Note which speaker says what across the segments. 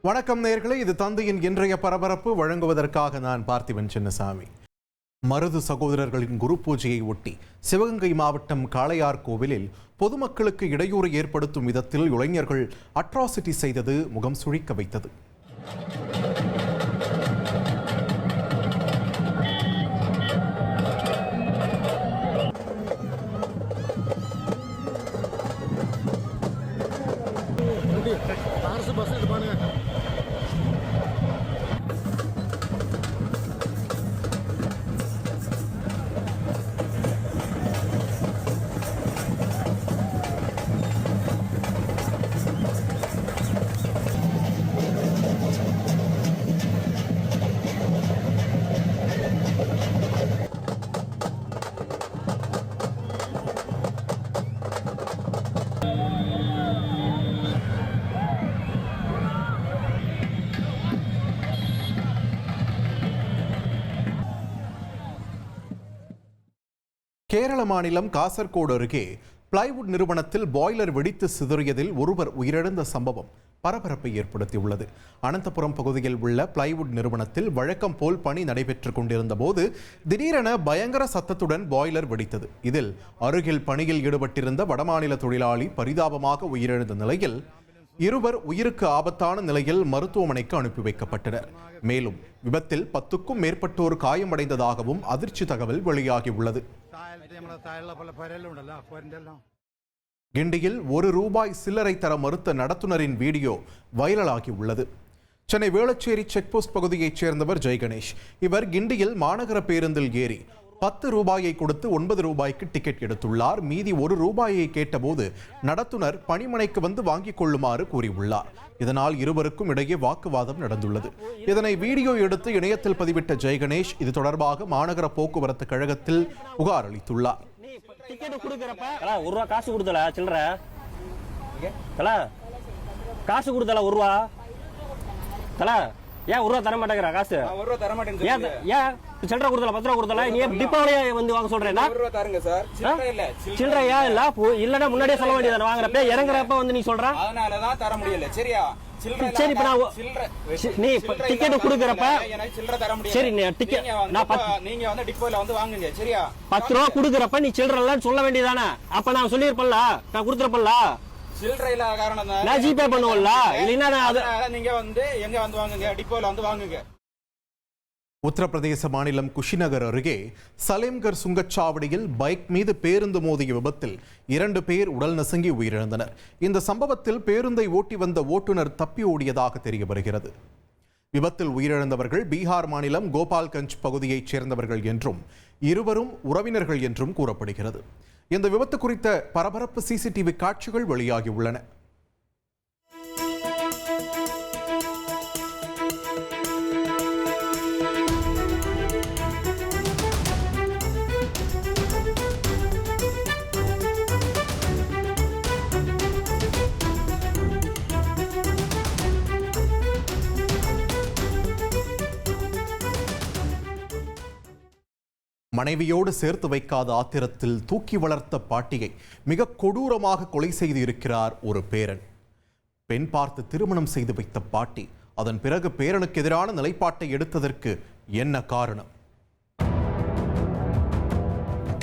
Speaker 1: வணக்கம் நேயர்களே, இது தந்தையின் இன்றைய பரபரப்பு. வழங்குவதற்காக நான் பார்த்திபன் சின்னசாமி. மருது சகோதரர்களின் குரு பூஜையை ஒட்டி சிவகங்கை மாவட்டம் காளையார் கோவிலில் பொதுமக்களுக்கு இடையூறு ஏற்படுத்தும் விதத்தில் இளைஞர்கள் அட்ராசிட்டி செய்தது முகம் சுழிக்க வைத்தது. கேரள மாநிலம் காசர்கோடு அருகே பிளைவுட் நிறுவனத்தில் பாய்லர் வெடித்து சிதறியதில் ஒருவர் உயிரிழந்த சம்பவம் பரபரப்பை ஏற்படுத்தியுள்ளது. அனந்தபுரம் பகுதியில் உள்ள பிளைவுட் நிறுவனத்தில் வழக்கம் போல் பணி நடைபெற்றுக் கொண்டிருந்த போது திடீரென பயங்கர சத்தத்துடன் பாய்லர் வெடித்தது. இதில் அருகில் பணியில் ஈடுபட்டிருந்த வடமாநில தொழிலாளி பரிதாபமாக உயிரிழந்த நிலையில் இருவர் உயிருக்கு ஆபத்தான நிலையில் மருத்துவமனைக்கு அனுப்பி வைக்கப்பட்டனர். மேலும் விபத்தில் 10க்கும் மேற்பட்டோர் காயமடைந்ததாகவும் அதிர்ச்சி தகவல் வெளியாகியுள்ளது. கிண்டியில் ₹1 சில்லறை தர மறுத்த நடத்துனரின் வீடியோ வைரலாகி உள்ளது. சென்னை வேளச்சேரி செக்போஸ்ட் பகுதியைச் சேர்ந்தவர் ஜெய்கணேஷ். இவர் கிண்டியில் மாநகர பேருந்தில் ஏறி ₹10 கொடுத்து ₹9க்கு டிக்கெட் எடுத்துள்ளார். மீதி ₹1 கேட்டபோது நடத்துனர் பணிமனைக்கு வந்து வாங்கிக் கொள்ளுமாறு கூறியுள்ளார். இதனால் இருவருக்கும் இடையே வாக்குவாதம் நடந்துள்ளது. இதனை வீடியோ எடுத்து இணையத்தில் பதிவிட்ட ஜெய்கணேஷ் இது தொடர்பாக மாநகர போக்குவரத்து கழகத்தில் புகார் அளித்துள்ளார்.
Speaker 2: ஏன் ₹1 தர மாட்டேங்கிற காசு? ₹1 தர மாட்டேங்குது. ஏன் சில்லறை கொடுத்தல ₹10 கொடுத்தல நீ டிப்பாவிலே வந்து வாங்க சொல்றேன்னா ₹1 தரங்க சார். சில்லறை இல்ல. சில்லறையா இல்ல இல்லனா முன்னாடியே சொல்ல வேண்டியதானே. வாங்குறப்ப இறங்குறப்ப வந்து நீ சொல்ற அதனால தான் தர முடியல. சரியா? சில்லறை சரி. இப்ப நான் நீ டிக்கெட் கொடுக்கறப்ப எனக்கு சில்லறை தர முடியல. சரி, நீ டிக்கெட் நீங்க வந்து டிப்போல வந்து வாங்குங்க. சரியா? ₹10 கொடுக்கறப்ப நீ சில்லறை இல்லன்னு சொல்ல வேண்டியதானே. அப்ப நான் சொல்லிருப்பல்ல, நான் கொடுத்துறப்பல்ல. சில்லறையில காரணம் தான் நான் ஜிபே பண்ணுவல்ல. இல்லனா நீங்க வந்து எங்க வந்து வாங்குங்க, டிப்போல வந்து வாங்குங்க.
Speaker 1: உத்தரப்பிரதேச மாநிலம் குஷிநகர் அருகே சலேம்கர் சுங்கச்சாவடியில் பைக் மீது பேருந்து மோதிய விபத்தில் 2 பேர் உடல் நசுங்கி உயிரிழந்தனர். இந்த சம்பவத்தில் பேருந்தை ஓட்டி வந்த ஓட்டுநர் தப்பி ஓடியதாக தெரிய வருகிறது. விபத்தில் உயிரிழந்தவர்கள் பீகார் மாநிலம் கோபால்கஞ்ச் பகுதியைச் சேர்ந்தவர்கள் என்றும் இருவரும் உறவினர்கள் என்றும் கூறப்படுகிறது. இந்த விபத்து குறித்த பரபரப்பு சிசிடிவி காட்சிகள் வெளியாகியுள்ளன. மனைவியோடு சேர்த்து வைக்காத ஆத்திரத்தில் தூக்கி வளர்த்த பாட்டியை மிக கொடூரமாக கொலை செய்து இருக்கிறார் ஒரு பேரன். பெண் பார்த்து திருமணம் செய்து வைத்த பாட்டி அதன் பிறகு பேரனுக்கு எதிரான நிலைப்பாட்டை எடுத்ததற்கு என்ன காரணம்?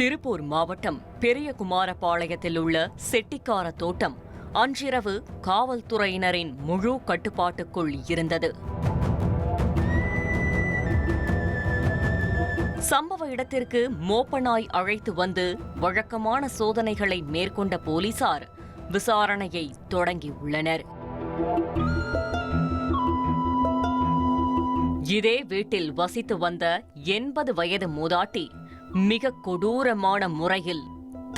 Speaker 3: திருப்பூர் மாவட்டம் பெரியகுமாரபாளையத்தில் உள்ள செட்டிக்கார தோட்டம் அன்றிரவு காவல்துறையினரின் முழு கட்டுப்பாட்டுக்குள் இருந்தது. சம்பவ இடத்திற்கு மோப்பநாய் அழைத்து வந்து வழக்கமான சோதனைகளை மேற்கொண்ட போலீசார் விசாரணையை தொடங்கியுள்ளனர். இதே வீட்டில் வசித்து வந்த 80 வயது மூதாட்டி மிக கொடூரமான முறையில்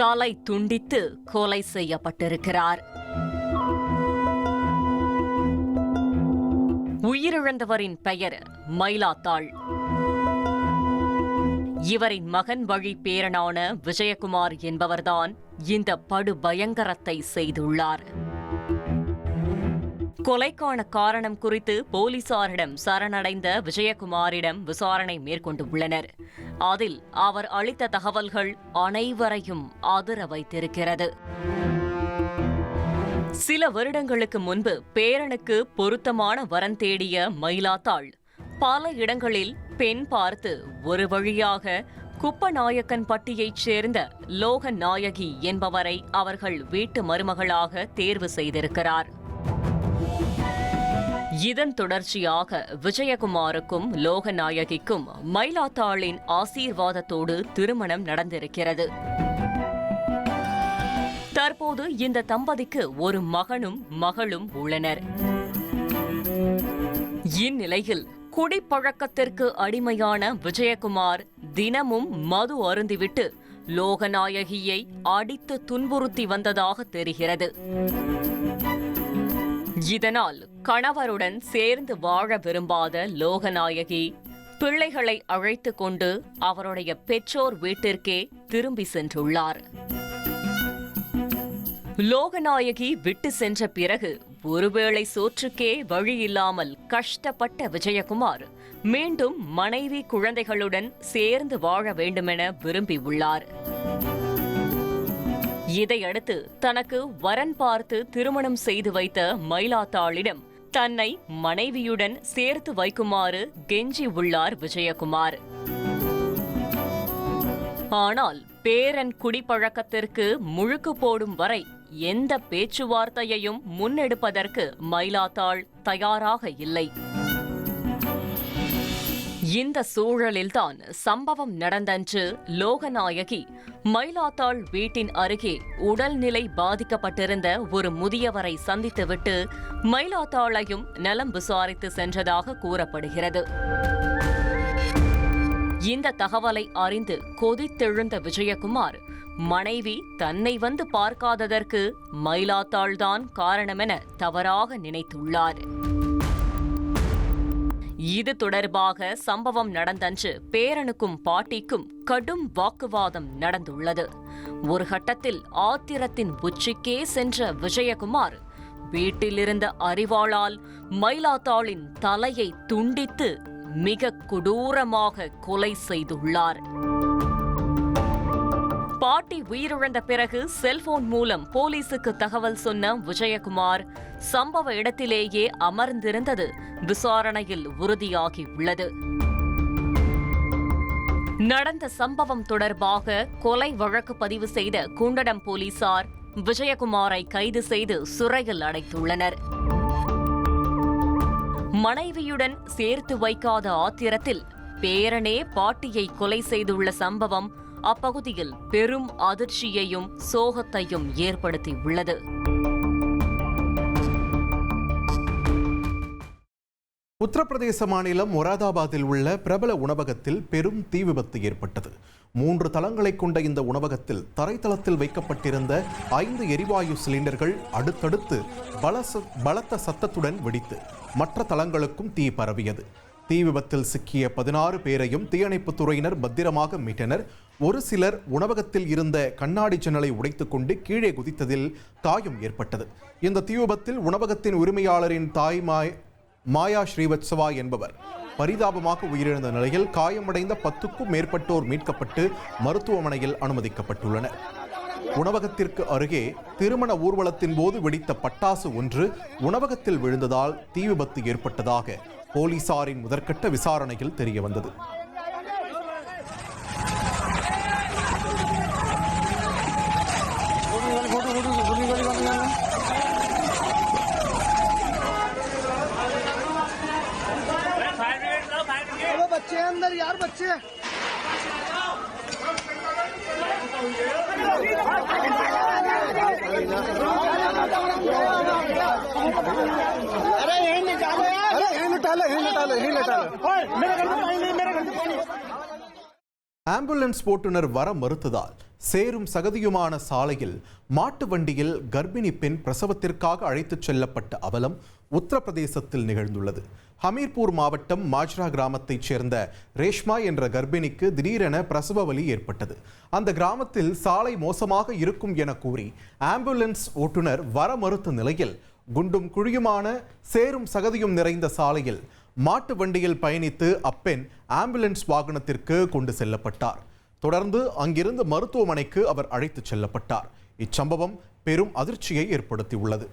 Speaker 3: தலை துண்டித்து கொலை செய்யப்பட்டிருக்கிறார். உயிரிழந்தவரின் பெயர் மயிலாத்தாள். இவரின் மகன் வழி பேரனான விஜயகுமார் என்பவர்தான் இந்த படுபயங்கரத்தை செய்துள்ளார். கொலைக்கான காரணம் குறித்து போலீசாரிடம் சரணடைந்த விஜயகுமாரிடம் விசாரணை மேற்கொண்டுள்ளனர். அதில் அவர் அளித்த தகவல்கள் அனைவரையும் அதிர வைத்திருக்கிறது. சில வருடங்களுக்கு முன்பு பேரனுக்கு பொருத்தமான வரன் தேடிய மயிலாத்தாள் பல இடங்களில் பெண் பார்த்து ஒரு வழியாக குப்பநாயக்கன்பட்டியைச் சேர்ந்த லோகநாயகி என்பவரை அவர்கள் வீட்டு மருமகளாக தேர்வு செய்திருக்கிறார். இதன் தொடர்ச்சியாக விஜயகுமாருக்கும் லோகநாயகிக்கும் மயிலாத்தாளின் ஆசீர்வாதத்தோடு திருமணம் நடந்திருக்கிறது. தற்போது இந்த தம்பதிக்கு ஒரு மகனும் மகளும் உள்ளனர். இந்நிலையில் குடிப்பழக்கத்திற்கு அடிமையான விஜயகுமார் தினமும் மது அருந்திவிட்டு லோகநாயகியை அடித்து துன்புறுத்தி வந்ததாக தெரிகிறது. இதனால் கணவருடன் சேர்ந்து வாழ விரும்பாத லோகநாயகி பிள்ளைகளை அழைத்துக் கொண்டு அவருடைய பெற்றோர் வீட்டிற்கே திரும்பி சென்றுள்ளார். லோகநாயகி விட்டு சென்ற பிறகு ஒருவேளை சோற்றுக்கே வழியில்லாமல் கஷ்டப்பட்ட விஜயகுமார் மீண்டும் மனைவி குழந்தைகளுடன் சேர்ந்து வாழ வேண்டுமென விரும்பியுள்ளார். இதையடுத்து தனக்கு வரன் பார்த்து திருமணம் செய்து வைத்த மயிலாத்தாளிடம் தன்னை மனைவியுடன் சேர்த்து வைக்குமாறு கெஞ்சி உள்ளார் விஜயகுமார். ஆனால் பேரன் குடிப்பழக்கத்திற்கு முழுக்கு போடும் வரை எந்த பேச்சுவார்த்தையையும் முன்னெடுப்பதற்கு மயிலாத்தாள் தயாராக இல்லை. இந்த சூழலில்தான் சம்பவம் நடந்தன்று லோகநாயகி மயிலாத்தாள் வீட்டின் அருகே உடல்நிலை பாதிக்கப்பட்டிருந்த ஒரு முதியவரை சந்தித்துவிட்டு மயிலாத்தாளையும் நலம் விசாரித்து சென்றதாக கூறப்படுகிறது. இந்த தகவலை அறிந்து கொதித்தெழுந்த விஜயகுமார் மனைவி தன்னை வந்து பார்க்காததற்கு மயிலாத்தாள்தான் காரணமென தவறாக நினைத்துள்ளார். இது தொடர்பாக சம்பவம் நடந்தன்று பேரனுக்கும் பாட்டிக்கும் கடும் வாக்குவாதம் நடந்துள்ளது. ஒரு கட்டத்தில் ஆத்திரத்தின் உச்சிக்கே சென்ற விஜயகுமார் வீட்டிலிருந்த அரிவாளால் மயிலாத்தாளின் தலையை துண்டித்து மிக கொடூரமாக கொலை செய்துள்ளார். பாட்டி உயிரிழந்த பிறகு செல்போன் மூலம் போலீசுக்கு தகவல் சொன்ன விஜயகுமார் சம்பவ இடத்திலேயே அமர்ந்திருந்தது விசாரணையில் உறுதியாகியுள்ளது. நடந்த சம்பவம் தொடர்பாக கொலை வழக்கு பதிவு செய்த குண்டடம் போலீசார் விஜயகுமாரை கைது செய்து சிறையில் அடைத்துள்ளனர். மனைவியுடன் சேர்த்து வைக்காத ஆத்திரத்தில் பேரனே பாட்டியை கொலை செய்துள்ள சம்பவம் அப்பகுதியில் பெரும் அதிர்ச்சியையும் சோகத்தையும் ஏற்படுத்தியுள்ளது.
Speaker 1: உத்தரப்பிரதேச மாநிலம் மொராதாபாத்தில் உள்ள பிரபல உணவகத்தில் பெரும் தீ விபத்து ஏற்பட்டது. 3 தளங்களை கொண்ட இந்த உணவகத்தில் தரைத்தளத்தில் வைக்கப்பட்டிருந்த 5 எரிவாயு சிலிண்டர்கள் அடுத்தடுத்து பலத்த சத்தத்துடன் வெடித்து மற்ற தளங்களுக்கும் தீ பரவியது. தீ விபத்தில் சிக்கிய 16 பேரையும் தீயணைப்புத் துறையினர் பத்திரமாக மீட்டனர். ஒரு சிலர் உணவகத்தில் இருந்த கண்ணாடி ஜன்னலை உடைத்துக் கொண்டு கீழே குதித்ததில் காயம் ஏற்பட்டது. இந்த தீ விபத்தில் உணவகத்தின் உரிமையாளரின் தாய் மாயா ஸ்ரீவத்சவா என்பவர் பரிதாபமாக உயிரிழந்த நிலையில் காயமடைந்த 10க்கும் மேற்பட்டோர் மீட்கப்பட்டு மருத்துவமனையில் அனுமதிக்கப்பட்டுள்ளனர். உணவகத்திற்கு அருகே திருமண ஊர்வலத்தின் போது வெடித்த பட்டாசு ஒன்று உணவகத்தில் விழுந்ததால் தீ விபத்து ஏற்பட்டதாக போலீசாரின் முதற்கட்ட விசாரணையில் தெரியவந்தது.
Speaker 4: बच्चे अंदर यार बच्चे अरे यही निकालो यार, अरे यही निकालो मेरे घर में पानी नहीं, मेरे घर में पानी.
Speaker 1: ஆம்புலன்ஸ் ஓட்டுநர் வர மறுத்ததால் சேரும் சகதியுமான சாலையில் மாட்டு வண்டியில் கர்ப்பிணி பெண் பிரசவத்திற்காக அழைத்துச் செல்லப்பட்ட அவலம் உத்தரப்பிரதேசத்தில் நிகழ்ந்துள்ளது. ஹமீர்பூர் மாவட்டம் மாஜ்ரா கிராமத்தைச் சேர்ந்த ரேஷ்மா என்ற கர்ப்பிணிக்கு திடீரென பிரசவ வலி ஏற்பட்டது. அந்த கிராமத்தில் சாலை மோசமாக இருக்கும் என கூறி ஆம்புலன்ஸ் ஓட்டுநர் வர மறுத்த நிலையில் குண்டும் குழியுமான சேரும் சகதியும் நிறைந்த சாலையில் மாட்டு வண்டியில் பயணித்து அப்பெண் ஆம்புலன்ஸ் வாகனத்திற்கு கொண்டு செல்லப்பட்டார். தொடர்ந்து அங்கிருந்து மருத்துவமனைக்கு அவர் அழைத்துச் செல்லப்பட்டார். இச்சம்பவம் பெரும் அதிர்ச்சியை ஏற்படுத்தியுள்ளது.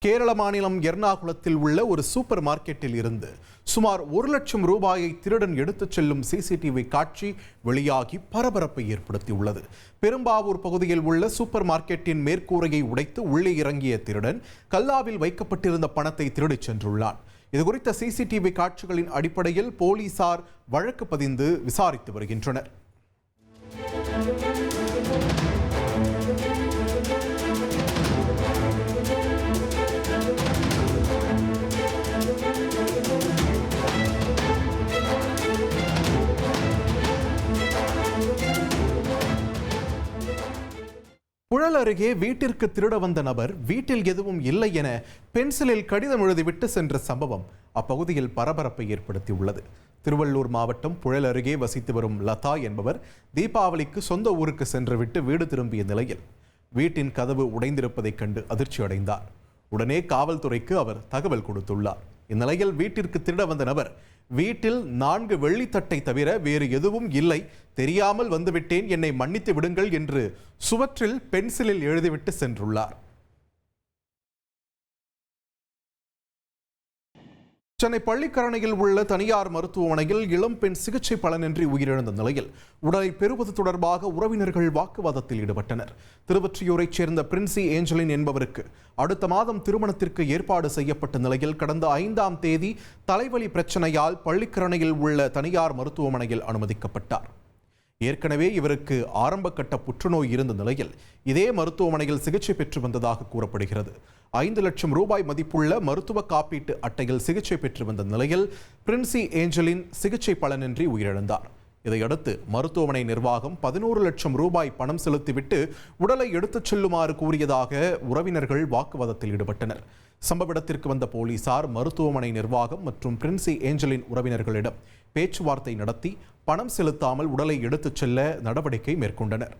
Speaker 1: கேரள மாநிலம் எர்ணாகுளத்தில் உள்ள ஒரு சூப்பர் மார்க்கெட்டில் இருந்து சுமார் 1 லட்சம் ரூபாயை திருடன் எடுத்துச் செல்லும் சிசிடிவி காட்சி வெளியாகி பரபரப்பை ஏற்படுத்தியுள்ளது. பெரும்பாவூர் பகுதியில் உள்ள சூப்பர் மார்க்கெட்டின் மேற்கூரையை உடைத்து உள்ளே இறங்கிய திருடன் கல்லாவில் வைக்கப்பட்டிருந்த பணத்தை திருடிச் சென்றுள்ளான். இதுகுறித்த சிசிடிவி காட்சிகளின் அடிப்படையில் போலீசார் வழக்கு பதிந்து விசாரித்து வருகின்றனர். புழல் அருகே வீட்டிற்கு திருட வந்த நபர் வீட்டில் எதுவும் இல்லை என பென்சிலில் கடிதம் எழுதிவிட்டு சென்ற சம்பவம் அப்பகுதியில் பரபரப்பை ஏற்படுத்தியுள்ளது. திருவள்ளூர் மாவட்டம் புழல் அருகே வசித்து வரும் லதா என்பவர் தீபாவளிக்கு சொந்த ஊருக்கு சென்றுவிட்டு வீடு திரும்பிய நிலையில் வீட்டின் கதவு உடைந்திருப்பதைக் கண்டு அதிர்ச்சி அடைந்தார். உடனே காவல்துறைக்கு அவர் தகவல் கொடுத்துள்ளார். இந்நிலையில் வீட்டிற்கு திருட வந்த நபர் வீட்டில் 4 வெள்ளித்தட்டை தவிர வேறு எதுவும் இல்லை, தெரியாமல் வந்துவிட்டேன், என்னை மன்னித்து விடுங்கள் என்று சுவற்றில் பென்சிலில் எழுதிவிட்டு சென்றுள்ளார். சென்னை பள்ளிக்கரணையில் உள்ள தனியார் மருத்துவமனையில் இளம்பெண் சிகிச்சை பலனின்றி உயிரிழந்த நிலையில் உடலை பெறுவது தொடர்பாக உறவினர்கள் வாக்குவாதத்தில் ஈடுபட்டனர். திருவொற்றியூரைச் சேர்ந்த பிரின்சி ஏஞ்சலின் என்பவருக்கு அடுத்த மாதம் திருமணத்திற்கு ஏற்பாடு செய்யப்பட்ட நிலையில் கடந்த 5ஆம் தேதி தலைவலி பிரச்சனையால் பள்ளிக்கரணையில் உள்ள தனியார் மருத்துவமனையில் அனுமதிக்கப்பட்டார். ஏற்கனவே இவருக்கு ஆரம்ப கட்ட புற்றுநோய் இருந்த நிலையில் இதே மருத்துவமனையில் சிகிச்சை பெற்று வந்ததாக கூறப்படுகிறது. 5 லட்சம் ரூபாய் மதிப்புள்ள மருத்துவ காப்பீட்டு அட்டையில் சிகிச்சை பெற்று வந்த நிலையில் பிரின்சி ஏஞ்சலின் சிகிச்சை பலனின்றி உயிரிழந்தார். இதையடுத்து மருத்துவமனை நிர்வாகம் 11 லட்சம் ரூபாய் பணம் செலுத்திவிட்டு உடலை எடுத்துச் செல்லுமாறு கூறியதாக உறவினர்கள் வாக்குவாதத்தில் ஈடுபட்டனர். சம்பவ இடத்திற்கு வந்த போலீசார் மருத்துவமனை நிர்வாகம் மற்றும் பிரின்சி ஏஞ்சலின் உறவினர்களிடம் பேச்சுவார்த்தை நடத்தி பணம் செலுத்தாமல் உடலை எடுத்துச் செல்ல நடவடிக்கை மேற்கொண்டனர்.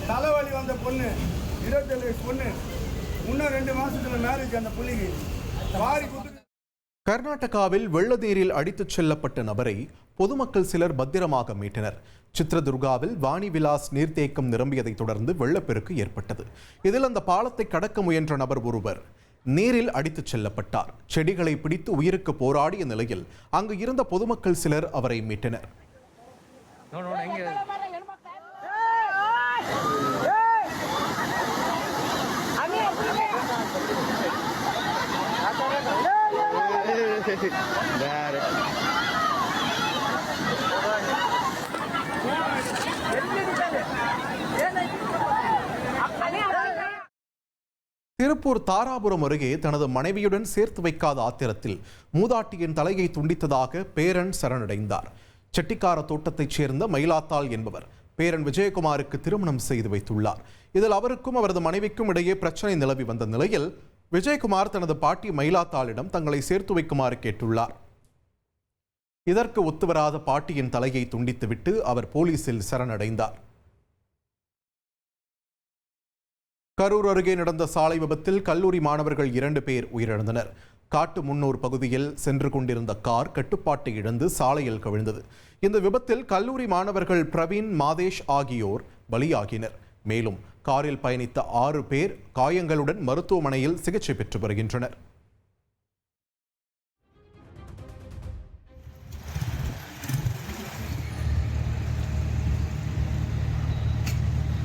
Speaker 4: தலைவலி வந்த பொண்ணு 27 வயசு பொண்ணு, இன்னும் 2 மாசத்துல மேரேஜ். அந்த புள்ளிக்கு
Speaker 1: கர்நாடகாவில் வெள்ளநீரில் அடித்துச் செல்லப்பட்ட நபரை பொதுமக்கள் சிலர் பத்திரமாக மீட்டனர். சித்ரதுர்காவில் வாணி விலாஸ் நீர்த்தேக்கம் நிரம்பியதைத் தொடர்ந்து வெள்ளப்பெருக்கு ஏற்பட்டது. இதில் அந்த பாலத்தை கடக்க முயன்ற நபர் ஒருவர் நீரில் அடித்துச் செல்லப்பட்டார். செடிகளை பிடித்து உயிருக்கு போராடிய நிலையில் அங்கு இருந்த பொதுமக்கள் சிலர் அவரை மீட்டனர். திருப்பூர் தாராபுரம் அருகே தனது மனைவியுடன் சேர்த்து வைக்காத ஆத்திரத்தில் மூதாட்டியின் தலையை துண்டித்ததாக பேரன் சரணடைந்தார். செட்டிக்கார தோட்டத்தைச் சேர்ந்த மயிலாத்தாள் என்பவர் பேரன் விஜயகுமாருக்கு திருமணம் செய்து வைத்துள்ளார். இதில் அவருக்கும் அவரது மனைவிக்கும் இடையே பிரச்சனை நிலவி வந்த நிலையில் விஜயகுமார் தனது பாட்டி மயிலாத்தாளிடம் தங்களை சேர்த்து வைக்குமாறு கேட்டுள்ளார். இதற்கு ஒத்துவராத பாட்டியின் தலையை துண்டித்துவிட்டு அவர் போலீசில் சரணடைந்தார். கரூர் அருகே நடந்த சாலை விபத்தில் கல்லூரி மாணவர்கள் 2 பேர் உயிரிழந்தனர். காட்டு முன்னூர் பகுதியில் சென்று கொண்டிருந்த கார் கட்டுப்பாட்டை இழந்து சாலையில் கவிழ்ந்தது. இந்த விபத்தில் கல்லூரி மாணவர்கள் பிரவீன், மாதேஷ் ஆகியோர் பலியாகினர். மேலும் காரில் பயணித்த 6 பேர் காயங்களுடன் மருத்துவமனையில் சிகிச்சை பெற்று வருகின்றனர்.